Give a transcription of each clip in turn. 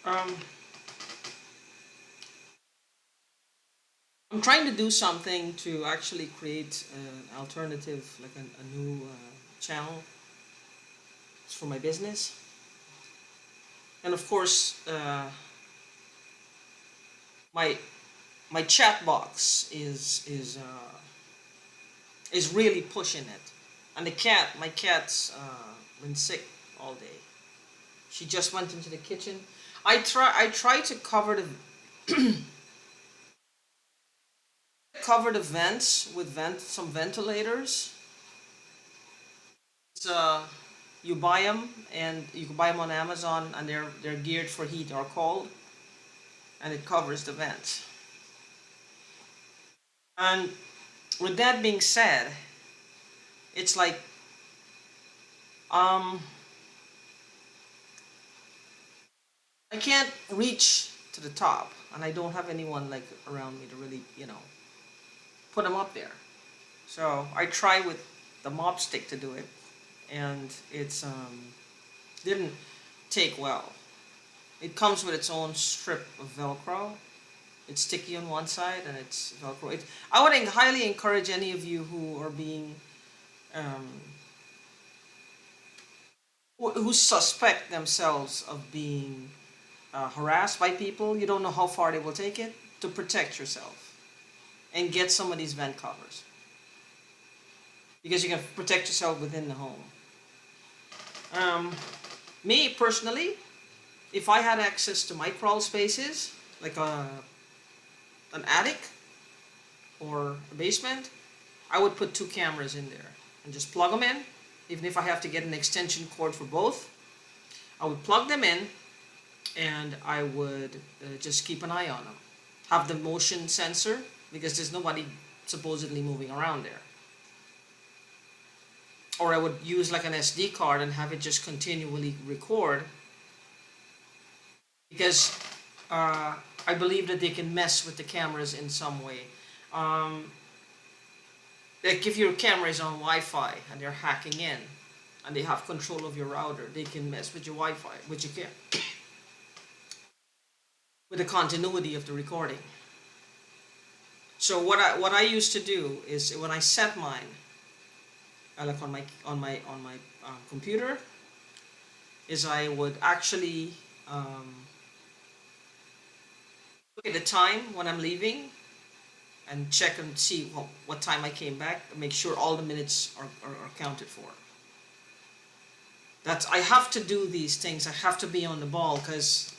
Um, I'm trying to do something to actually create an alternative, like a new channel for my business. And of course, my my chat box is really pushing it. And my cat's been sick all day. She just went into the kitchen. I try to cover the vents with some ventilators. It's, you buy them and you can buy them on Amazon, and they're geared for heat or cold, and it covers the vents. And with that being said, it's like um I can't reach to the top, and I don't have anyone like around me to really put them up there. So I try with the mop stick to do it, and it's didn't take well. It comes with its own strip of Velcro. It's sticky on one side and it's Velcro. I would highly encourage any of you who are being um, who suspect themselves of being harassed by people. You don't know how far they will take it, to protect yourself and get some of these vent covers, because you can protect yourself within the home. Um, Me personally, if I had access to my crawl spaces, like an attic or a basement, I would put two cameras in there and just plug them in. Even if I have to get an extension cord for both, I would plug them in, and I would just keep an eye on them. Have the motion sensor, because there's nobody supposedly moving around there. Or I would use like an SD card and have it just continually record, because I believe that they can mess with the cameras in some way. Um, like if your camera is on Wi-Fi and they're hacking in and they have control of your router, they can mess with your Wi-Fi, which you can, with the continuity of the recording. So what I used to do is, when I set mine, like on my computer, is I would actually look at the time when I'm leaving and check and see what time I came back, and make sure all the minutes are counted for. I have to do these things. I have to be on the ball, because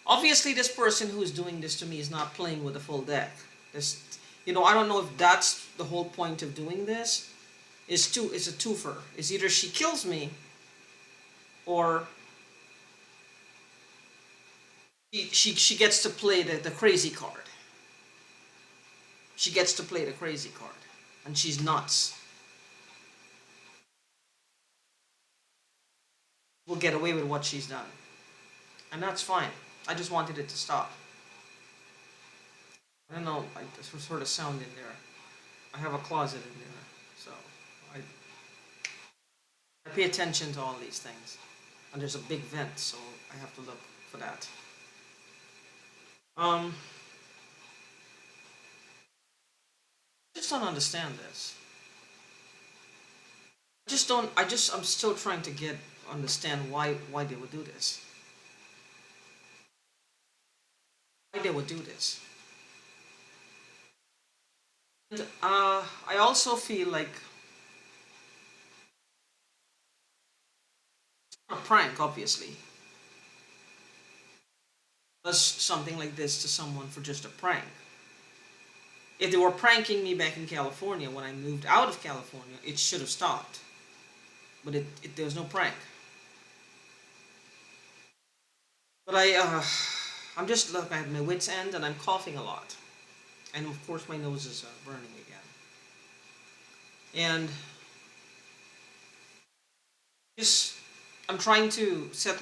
obviously this person who is doing this to me is not playing with a full deck. This, I don't know if that's the whole point of doing this. It's a twofer. It's either she kills me, or she gets to play the crazy card. She gets to play the crazy card, and she's nuts. Will get away with what she's done, and that's fine. I just wanted it to stop. I don't know, like there's some sort of sound in there. I have a closet in there, so I pay attention to all these things. And there's a big vent, so I have to look for that. I just don't understand this. I just don't. I'm still trying to understand why they would do this. Why they would do this. And I also feel like it's not a prank, obviously. Does something like this to someone for just a prank. If they were pranking me back in California when I moved out of California, it should have stopped. But there was no prank. But I'm just like at my wits' end, and I'm coughing a lot, and of course my nose is burning again. And just I'm trying to set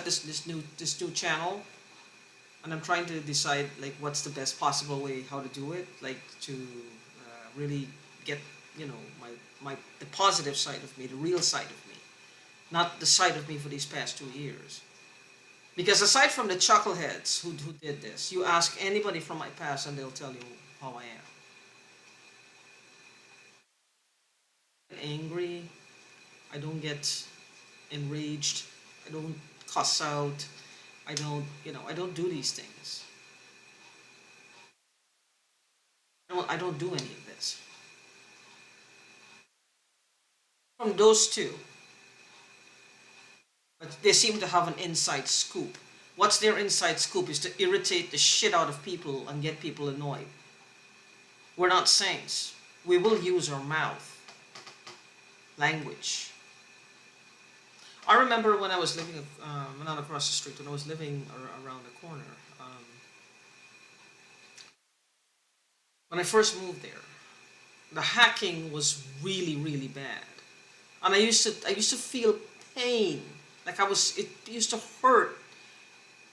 this new channel, and I'm trying to decide like what's the best possible way how to do it, like to really get the positive side of me, the real side of me, not the side of me for these past 2 years. Because aside from the chuckleheads who did this, you ask anybody from my past and they'll tell you how I am. Angry, I don't get enraged, I don't cuss out, I don't do these things. I don't do any of this. From those two, but they seem to have an inside scoop. What's their inside scoop is to irritate the shit out of people and get people annoyed. We're not saints. We will use our mouth. Language. I remember when I was living, not across the street, when I was living around the corner, when I first moved there, the hacking was really, really bad. And I used to feel pain. Like it used to hurt.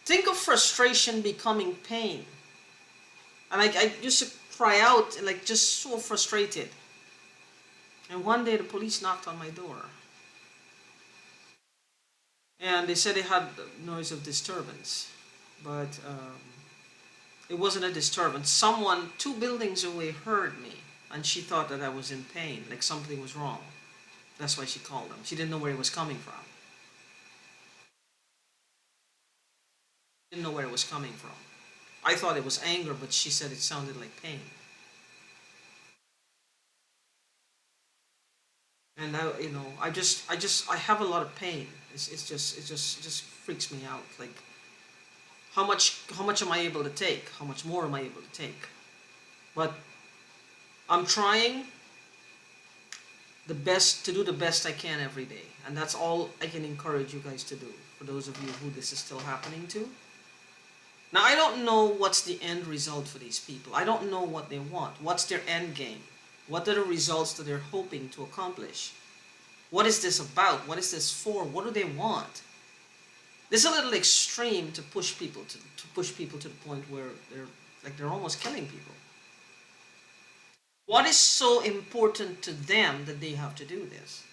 Think of frustration becoming pain. And I used to cry out, like just so frustrated. And one day the police knocked on my door. And they said they had noise of disturbance. But it wasn't a disturbance. Someone 2 buildings away heard me. And she thought that I was in pain, like something was wrong. That's why she called them. She didn't know where it was coming from. Didn't know where it was coming from. I thought it was anger, but she said it sounded like pain. And now, I have a lot of pain. It just freaks me out. Like, how much am I able to take? How much more am I able to take? But I'm trying to do the best I can every day, and that's all I can encourage you guys to do. For those of you who this is still happening to. Now, I don't know what's the end result for these people. I don't know what they want. What's their end game? What are the results that they're hoping to accomplish? What is this about? What is this for? What do they want? This is a little extreme to push people to the point where they're almost killing people. What is so important to them that they have to do this?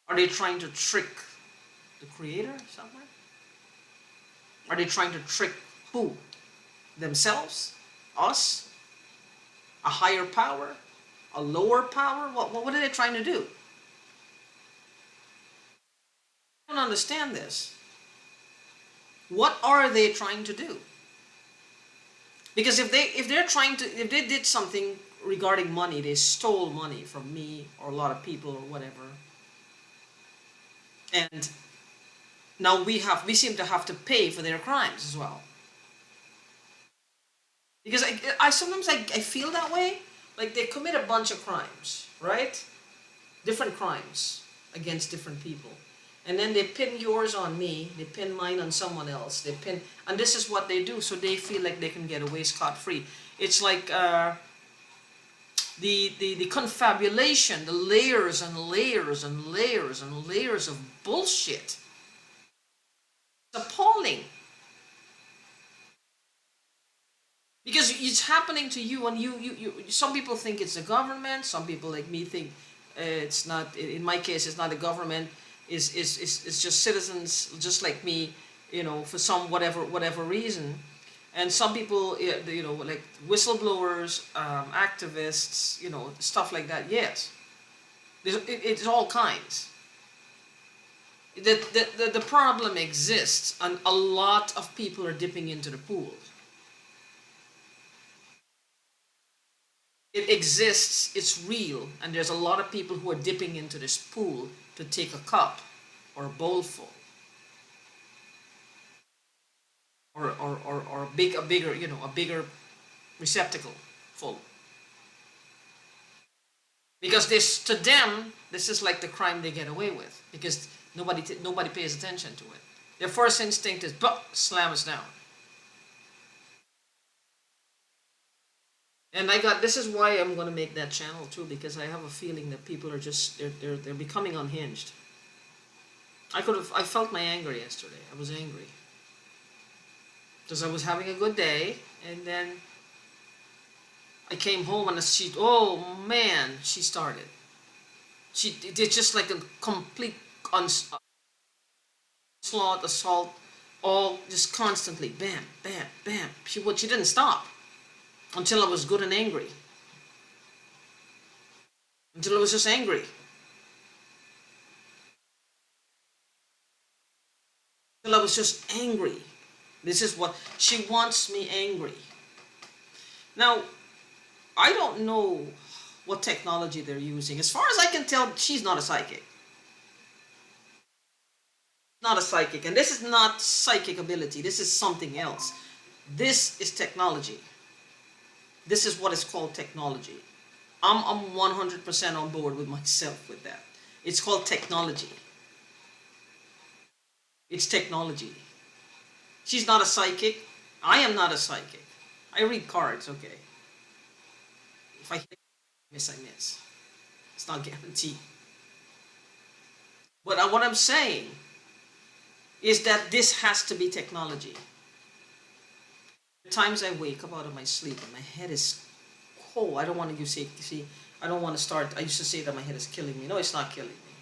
Are they trying to trick the creator somewhere? Are they trying to trick who? Themselves? Us? A higher power? A lower power? What are they trying to do? I don't understand this. What are they trying to do? Because if they did something regarding money, they stole money from me or a lot of people or whatever, and now we seem to have to pay for their crimes as well. Because I sometimes I feel that way. Like they commit a bunch of crimes, right? Different crimes against different people. And then they pin yours on me, they pin mine on someone else, and this is what they do, so they feel like they can get away scot-free. It's like the confabulation, the layers and layers and layers and layers of bullshit. It's appalling. Because it's happening to you, and you some people think it's the government, some people like me think it's not. In my case, it's not the government. Is just citizens just like me, for some whatever reason, and some people, like whistleblowers, activists, stuff like that. Yes, it's all kinds. The problem exists, and a lot of people are dipping into the pool. It exists, it's real, and there's a lot of people who are dipping into this pool to take a cup or a bowl full, or a bigger receptacle full. Because to them, this is like the crime they get away with, because nobody pays attention to it. Their first instinct is, slam us down. And this is why I'm going to make that channel too, because I have a feeling that people are just, they're becoming unhinged. I felt my anger yesterday. I was angry. Because I was having a good day, and then I came home and oh man, she started. She did just like a complete Slaught, assault, all just constantly, bam, bam, bam. She didn't stop until I was good and angry. Until I was just angry. Until I was just angry. This is what she wants me angry. Now, I don't know what technology they're using. As far as I can tell, she's not a psychic. Not a psychic. And this is not psychic ability. This is something else. This is technology. This is what is called technology. I'm 100% on board with myself with that. It's called technology. It's technology. She's not a psychic. I am not a psychic. I read cards, okay. If I hit, miss, I miss. It's not guaranteed. But what I'm saying is that this has to be technology. The times I wake up out of my sleep and my head is cold. I don't want to see, I don't want to start. I used to say that my head is killing me. No, it's not killing me.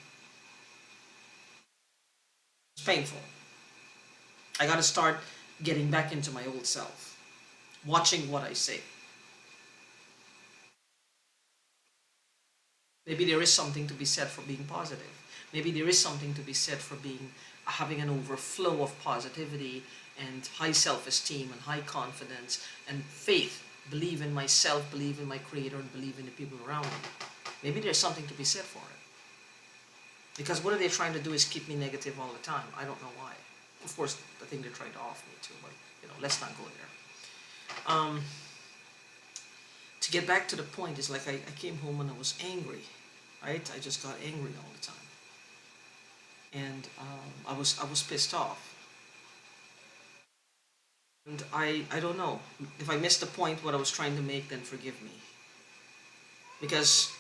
It's painful. I got to start getting back into my old self, watching what I say. Maybe there is something to be said for being positive. Maybe there is something to be said for having an overflow of positivity and high self-esteem and high confidence and faith. Believe in myself, believe in my creator, and believe in the people around me. Maybe there's something to be said for it. Because what are they trying to do is keep me negative all the time. I don't know why. Of course, I think they're trying to off me too, but let's not go there. To get back to the point, is like I came home and I was angry, right? I just got angry all the time. And I was pissed off. And I don't know. If I missed the point what I was trying to make, then forgive me. Because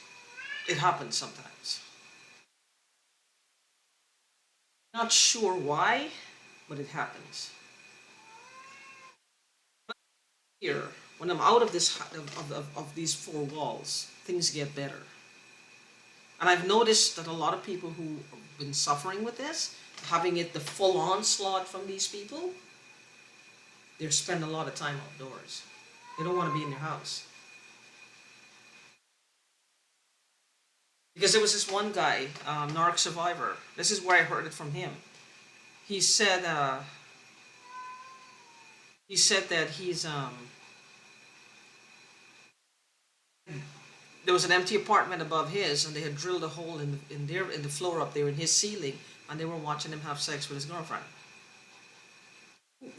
it happens sometimes. Not sure why, but it happens. Here, when I'm out of this of these four walls, things get better. And I've noticed that a lot of people who have been suffering with this, having it the full onslaught from these people, they spend a lot of time outdoors. They don't want to be in their house. Because there was this one guy, narc survivor. This is where I heard it from him. He said that there was an empty apartment above his, and they had drilled a hole in the floor up there in his ceiling, and they were watching him have sex with his girlfriend.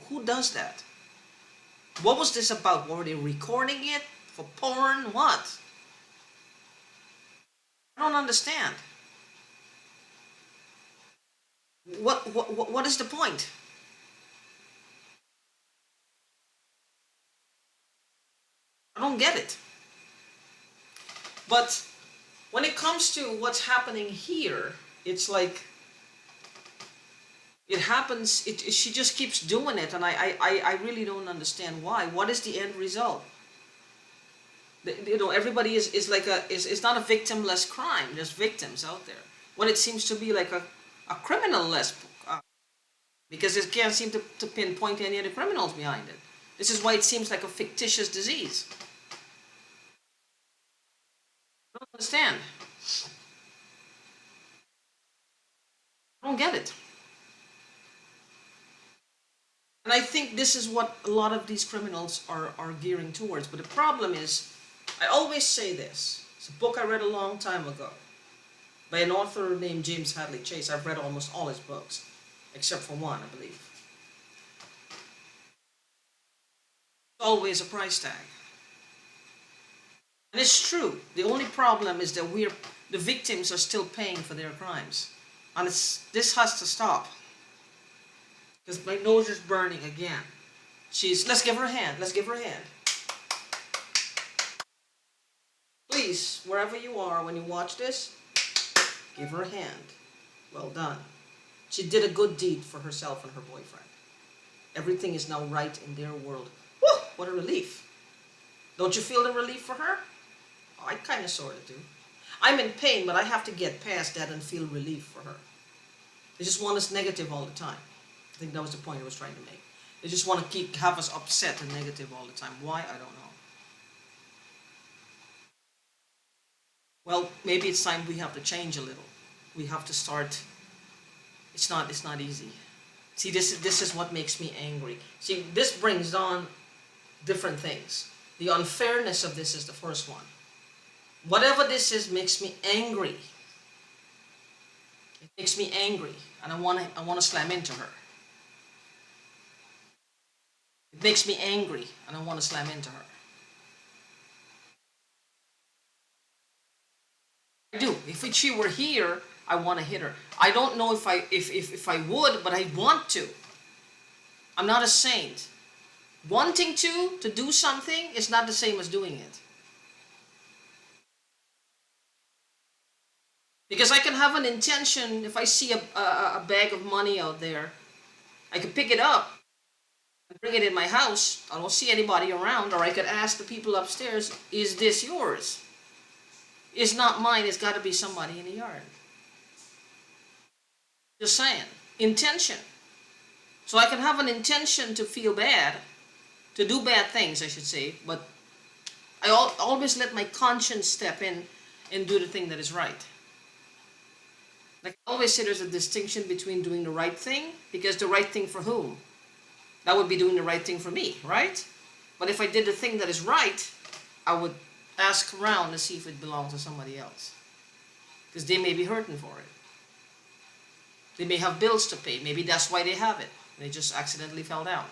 Who does that? What was this about? Were they recording it for porn? What? I don't understand. What is the point? I don't get it. But when it comes to what's happening here, it's like it happens. She just keeps doing it, and I really don't understand why. What is the end result? Everybody is like it's not a victimless crime. There's victims out there. When it seems to be like a criminal-less, because it can't seem to pinpoint any of the criminals behind it. This is why it seems like a fictitious disease. I don't understand. I don't get it. And I think this is what a lot of these criminals are gearing towards. But the problem is, I always say this. It's a book I read a long time ago by an author named James Hadley Chase. I've read almost all his books, except for one, I believe. It's always a price tag. And it's true. The only problem is that the victims are still paying for their crimes. And this has to stop. Because my nose is burning again. Let's give her a hand. Let's give her a hand. Please, wherever you are when you watch this, give her a hand. Well done. She did a good deed for herself and her boyfriend. Everything is now right in their world. Woo! What a relief. Don't you feel the relief for her? Oh, I kind of sort of do. I'm in pain, but I have to get past that and feel relief for her. They just want us negative all the time. I think that was the point I was trying to make. They just want to have us upset and negative all the time. Why? I don't know. Well, maybe it's time we have to change a little. We have to start. It's not easy. See, this is what makes me angry. See, this brings on different things. The unfairness of this is the first one. Whatever this is makes me angry. It makes me angry, and I want to slam into her. It makes me angry, and I want to slam into her. I do. If she were here, I want to hit her. I don't know if I would, but I want to. I'm not a saint. Wanting to do something is not the same as doing it. Because I can have an intention. If I see a bag of money out there, I could pick it up and bring it in my house. I don't see anybody around, or I could ask the people upstairs, is this yours? It's not mine. It's got to be somebody in the yard. Just saying. Intention. So I can have an intention to feel bad, to do bad things, I should say, but I always let my conscience step in and do the thing that is right. Like I always say, there's a distinction between doing the right thing, because the right thing for whom? That would be doing the right thing for me, right? But if I did the thing that is right, I would ask around to see if it belongs to somebody else, because they may be hurting for it. They may have bills to pay. Maybe that's why they have it. They just accidentally fell down.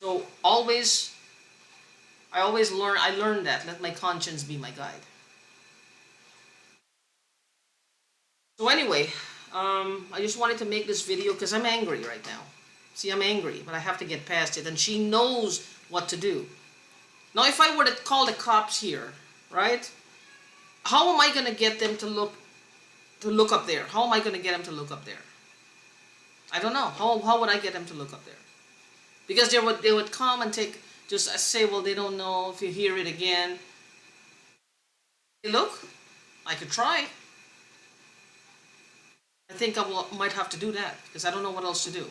So I learned that. Let my conscience be my guide. So anyway, I just wanted to make this video because I'm angry right now. See, I'm angry, but I have to get past it. And she knows what to do. Now, if I were to call the cops here, right? How am I going to get them to look up there? How am I going to get them to look up there? I don't know. How would I get them to look up there? Because they would come and just say, well, they don't know if you hear it again. Hey, look, I could try. I think might have to do that because I don't know what else to do.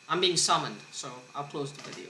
I'm being summoned, so I'll close the video.